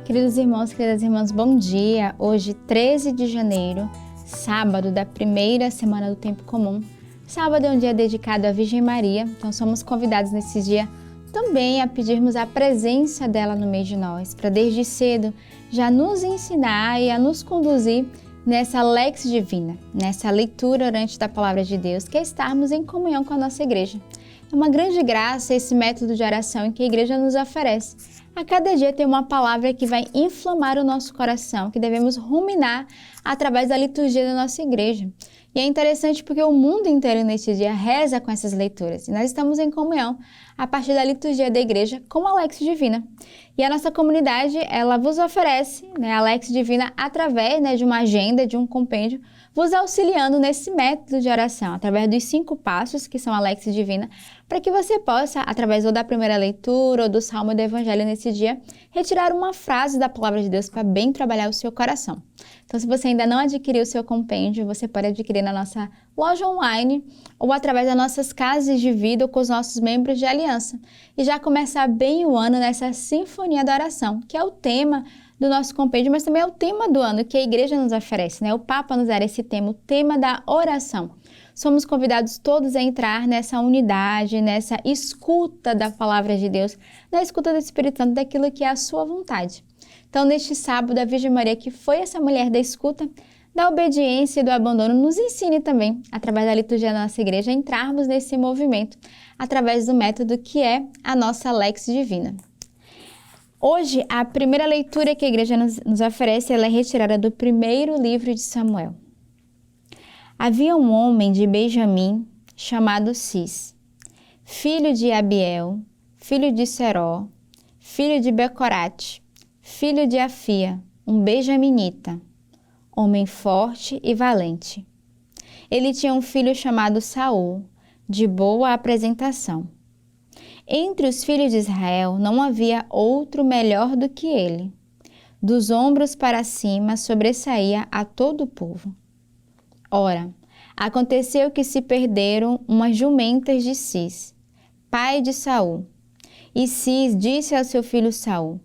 Queridos irmãos, queridas irmãs, bom dia! Hoje, 13 de janeiro, sábado da primeira semana do Tempo Comum. Sábado é um dia dedicado à Virgem Maria, então somos convidados nesse dia também a pedirmos a presença dela no meio de nós, para desde cedo já nos ensinar e a nos conduzir nessa Lex Divina, nessa leitura orante da Palavra de Deus, que é estarmos em comunhão com a nossa igreja. É uma grande graça esse método de oração em que a igreja nos oferece. A cada dia tem uma palavra que vai inflamar o nosso coração, que devemos ruminar através da liturgia da nossa igreja. E é interessante porque o mundo inteiro neste dia reza com essas leituras. E nós estamos em comunhão a partir da liturgia da igreja com a Lex Divina. E a nossa comunidade, ela vos oferece a Lex Divina através de uma agenda, de um compêndio, vos auxiliando nesse método de oração, através dos 5 passos, que são a Lex Divina, para que você possa, através ou da primeira leitura ou do Salmo do Evangelho nesse dia, retirar uma frase da Palavra de Deus para bem trabalhar o seu coração. Então, se você ainda não adquiriu o seu compêndio, você pode adquirir na nossa loja online ou através das nossas casas de vida ou com os nossos membros de aliança. E já começar bem o ano nessa Sinfonia da Oração, que é o tema do nosso compêndio, mas também é o tema do ano que a igreja nos oferece, O Papa nos dá esse tema, o tema da oração. Somos convidados todos a entrar nessa unidade, nessa escuta da Palavra de Deus, na escuta do Espírito Santo daquilo que é a sua vontade. Então, neste sábado, a Virgem Maria, que foi essa mulher da escuta, da obediência e do abandono, nos ensine também, através da liturgia da nossa igreja, a entrarmos nesse movimento, através do método que é a nossa Lex Divina. Hoje, a primeira leitura que a igreja nos oferece, ela é retirada do primeiro livro de Samuel. Havia um homem de Benjamim chamado Cis, filho de Abiel, filho de Seró, filho de Becorate, filho de Afia, um benjaminita, homem forte e valente. Ele tinha um filho chamado Saul, de boa apresentação. Entre os filhos de Israel não havia outro melhor do que ele. Dos ombros para cima sobressaía a todo o povo. Ora, aconteceu que se perderam umas jumentas de Cis, pai de Saul. E Cis disse ao seu filho Saul: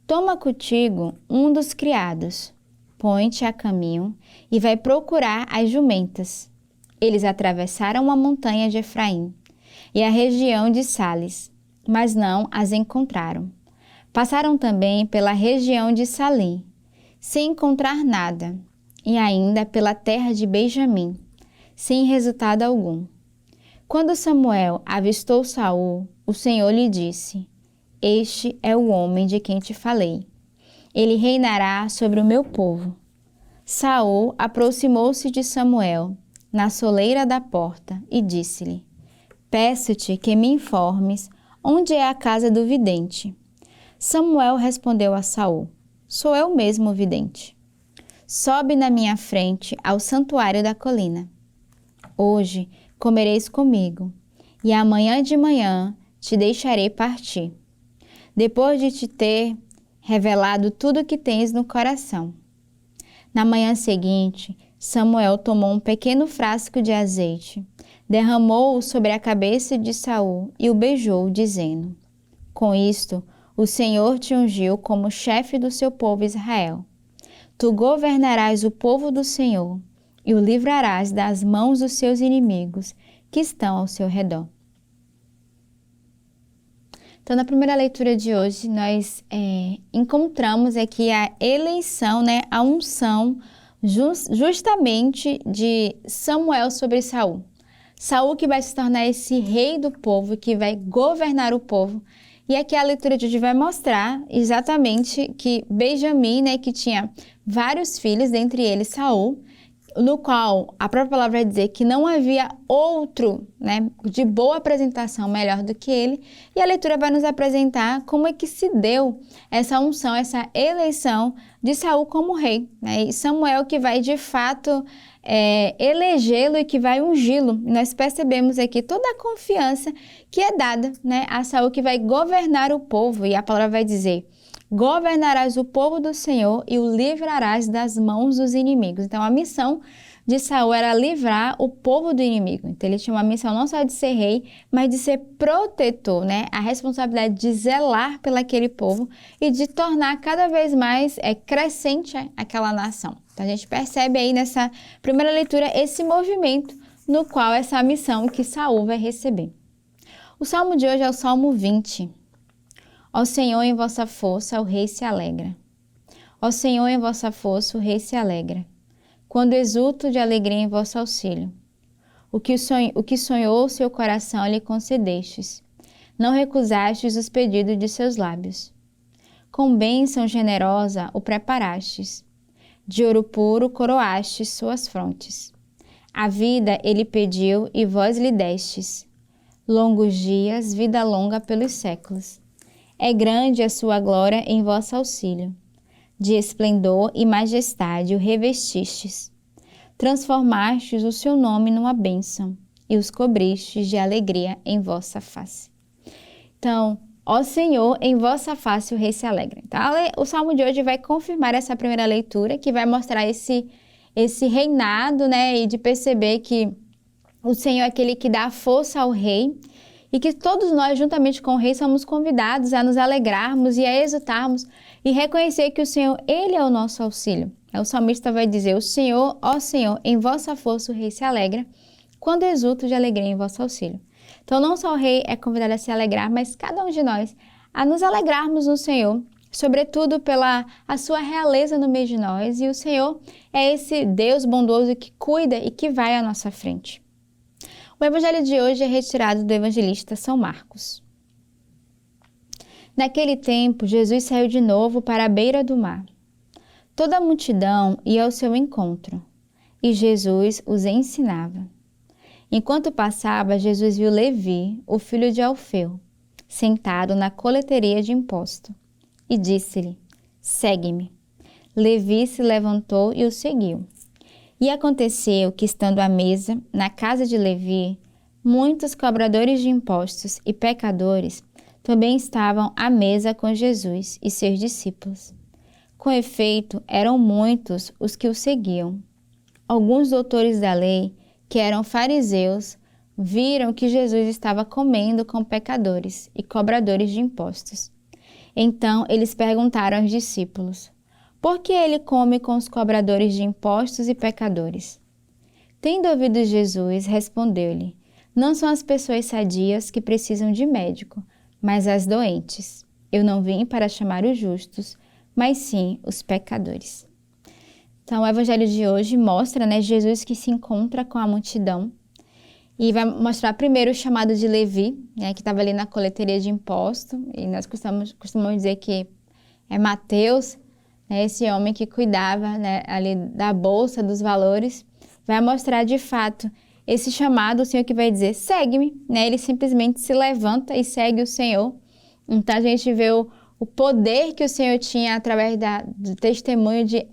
toma contigo um dos criados, põe-te a caminho e vai procurar as jumentas. Eles atravessaram a montanha de Efraim e a região de Sales, mas não as encontraram. Passaram também pela região de Salim, sem encontrar nada, e ainda pela terra de Benjamim, sem resultado algum. Quando Samuel avistou Saul, o Senhor lhe disse: este é o homem de quem te falei. Ele reinará sobre o meu povo. Saul aproximou-se de Samuel, na soleira da porta, e disse-lhe: peço-te que me informes onde é a casa do vidente. Samuel respondeu a Saul: sou eu mesmo o vidente. Sobe na minha frente ao santuário da colina. Hoje comereis comigo, e amanhã de manhã te deixarei partir, depois de te ter revelado tudo o que tens no coração. Na manhã seguinte, Samuel tomou um pequeno frasco de azeite, derramou-o sobre a cabeça de Saul e o beijou, dizendo: com isto, o Senhor te ungiu como chefe do seu povo Israel. Tu governarás o povo do Senhor e o livrarás das mãos dos seus inimigos que estão ao seu redor. Então, na primeira leitura de hoje, nós encontramos aqui a eleição, a unção justamente de Samuel sobre Saul. Saul que vai se tornar esse rei do povo, que vai governar o povo. E aqui a leitura de hoje vai mostrar exatamente que Benjamim, que tinha vários filhos, dentre eles Saul, no qual a própria palavra vai dizer que não havia outro, de boa apresentação melhor do que ele. E a leitura vai nos apresentar como é que se deu essa unção, essa eleição de Saul como rei. E Samuel que vai de fato elegê-lo e que vai ungí-lo. E nós percebemos aqui toda a confiança que é dada a Saul, que vai governar o povo. E a palavra vai dizer: governarás o povo do Senhor e o livrarás das mãos dos inimigos. Então, a missão de Saul era livrar o povo do inimigo. Então ele tinha uma missão não só de ser rei, mas de ser protetor, né? A responsabilidade de zelar pelaquele povo e de tornar cada vez mais crescente aquela nação. Então a gente percebe aí nessa primeira leitura esse movimento no qual essa missão que Saul vai receber. O salmo de hoje é o Salmo 20. Ó Senhor, em vossa força o rei se alegra. Ó Senhor, em vossa força o rei se alegra. Quando exulto de alegria em vosso auxílio. O que sonhou seu coração lhe concedestes. Não recusastes os pedidos de seus lábios. Com bênção generosa o preparastes. De ouro puro coroastes suas frontes. A vida ele pediu e vós lhe destes. Longos dias, vida longa pelos séculos. É grande a sua glória em vosso auxílio. De esplendor e majestade o revestistes. Transformastes o seu nome numa bênção e os cobristes de alegria em vossa face. Então, ó Senhor, em vossa face o rei se alegra. Então, o salmo de hoje vai confirmar essa primeira leitura, que vai mostrar esse reinado, né, e de perceber que o Senhor é aquele que dá força ao rei e que todos nós, juntamente com o rei, somos convidados a nos alegrarmos e a exultarmos e reconhecer que o Senhor, Ele é o nosso auxílio. O salmista vai dizer, o Senhor, ó Senhor, em vossa força o rei se alegra, quando exulto de alegria em vosso auxílio. Então, não só o rei é convidado a se alegrar, mas cada um de nós a nos alegrarmos no Senhor, sobretudo pela a sua realeza no meio de nós. E o Senhor é esse Deus bondoso que cuida e que vai à nossa frente. O evangelho de hoje é retirado do evangelista São Marcos. Naquele tempo, Jesus saiu de novo para a beira do mar. Toda a multidão ia ao seu encontro, e Jesus os ensinava. Enquanto passava, Jesus viu Levi, o filho de Alfeu, sentado na coleteria de imposto, e disse-lhe, segue-me. Levi se levantou e o seguiu. E aconteceu que, estando à mesa, na casa de Levi, muitos cobradores de impostos e pecadores também estavam à mesa com Jesus e seus discípulos. Com efeito, eram muitos os que o seguiam. Alguns doutores da lei, que eram fariseus, viram que Jesus estava comendo com pecadores e cobradores de impostos. Então, eles perguntaram aos discípulos, por que ele come com os cobradores de impostos e pecadores? Tendo ouvido Jesus, respondeu-lhe, não são as pessoas sadias que precisam de médico, mas as doentes. Eu não vim para chamar os justos, mas sim os pecadores. Então, o evangelho de hoje mostra, né, Jesus que se encontra com a multidão e vai mostrar primeiro o chamado de Levi, né, que estava ali na coleteria de imposto, e nós costumamos dizer que é Mateus, né, esse homem que cuidava, né, ali da bolsa, dos valores, vai mostrar de fato esse chamado, o Senhor que vai dizer, segue-me, né, ele simplesmente se levanta e segue o Senhor. Então a gente vê o poder que o Senhor tinha através do testemunho de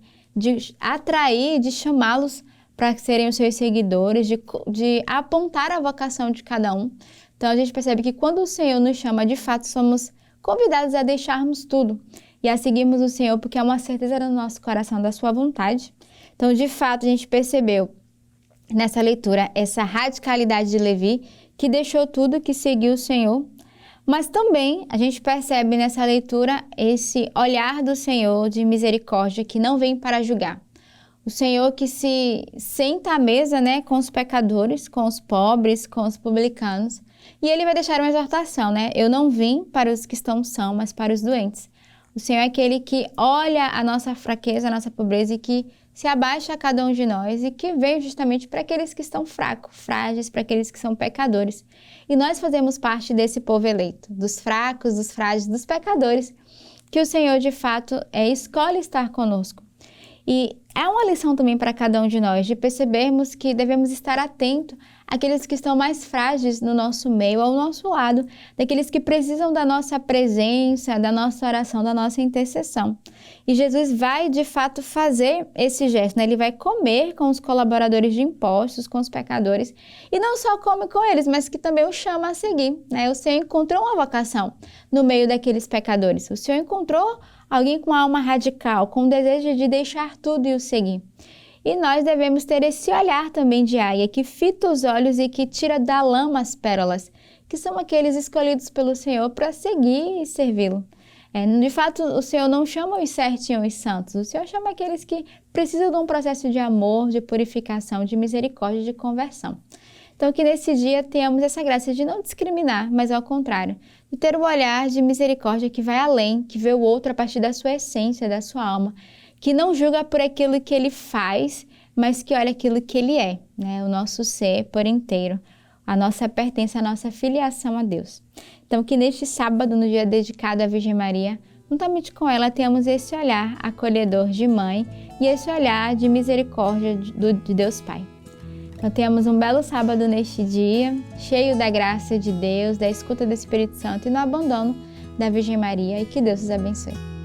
atrair, de chamá-los para serem os seus seguidores, de apontar a vocação de cada um. Então a gente percebe que quando o Senhor nos chama, de fato somos convidados a deixarmos tudo e a seguirmos o Senhor, porque é uma certeza no nosso coração da sua vontade. Então, de fato, a gente percebeu nessa leitura essa radicalidade de Levi, que deixou tudo, que seguiu o Senhor. Mas também a gente percebe nessa leitura esse olhar do Senhor de misericórdia, que não vem para julgar. O Senhor que se senta à mesa, né, com os pecadores, com os pobres, com os publicanos. E ele vai deixar uma exortação, né? Eu não vim para os que estão sãos, mas para os doentes. O Senhor é aquele que olha a nossa fraqueza, a nossa pobreza e que se abaixa a cada um de nós e que veio justamente para aqueles que estão fracos, frágeis, para aqueles que são pecadores. E nós fazemos parte desse povo eleito, dos fracos, dos frágeis, dos pecadores, que o Senhor de fato escolhe estar conosco. E é uma lição também para cada um de nós, de percebermos que devemos estar atentos àqueles que estão mais frágeis no nosso meio, ao nosso lado, daqueles que precisam da nossa presença, da nossa oração, da nossa intercessão. E Jesus vai, de fato, fazer esse gesto, né? Ele vai comer com os colaboradores de impostos, com os pecadores, e não só come com eles, mas que também o chama a seguir, né? O Senhor encontrou uma vocação no meio daqueles pecadores. O Senhor encontrou alguém com uma alma radical, com o desejo de deixar tudo e o seguir. E nós devemos ter esse olhar também de águia, que fita os olhos e que tira da lama as pérolas, que são aqueles escolhidos pelo Senhor para seguir e servi-lo. De fato, o Senhor não chama os certinhos e os santos, o Senhor chama aqueles que precisam de um processo de amor, de purificação, de misericórdia, de conversão. Então, que nesse dia tenhamos essa graça de não discriminar, mas ao contrário, de ter um olhar de misericórdia que vai além, que vê o outro a partir da sua essência, da sua alma, que não julga por aquilo que ele faz, mas que olha aquilo que ele é, né? O nosso ser por inteiro, a nossa pertença, a nossa filiação a Deus. Então, que neste sábado, no dia dedicado à Virgem Maria, juntamente com ela, tenhamos esse olhar acolhedor de mãe e esse olhar de misericórdia de Deus Pai. Então, tenhamos um belo sábado neste dia, cheio da graça de Deus, da escuta do Espírito Santo e no abandono da Virgem Maria, e que Deus os abençoe.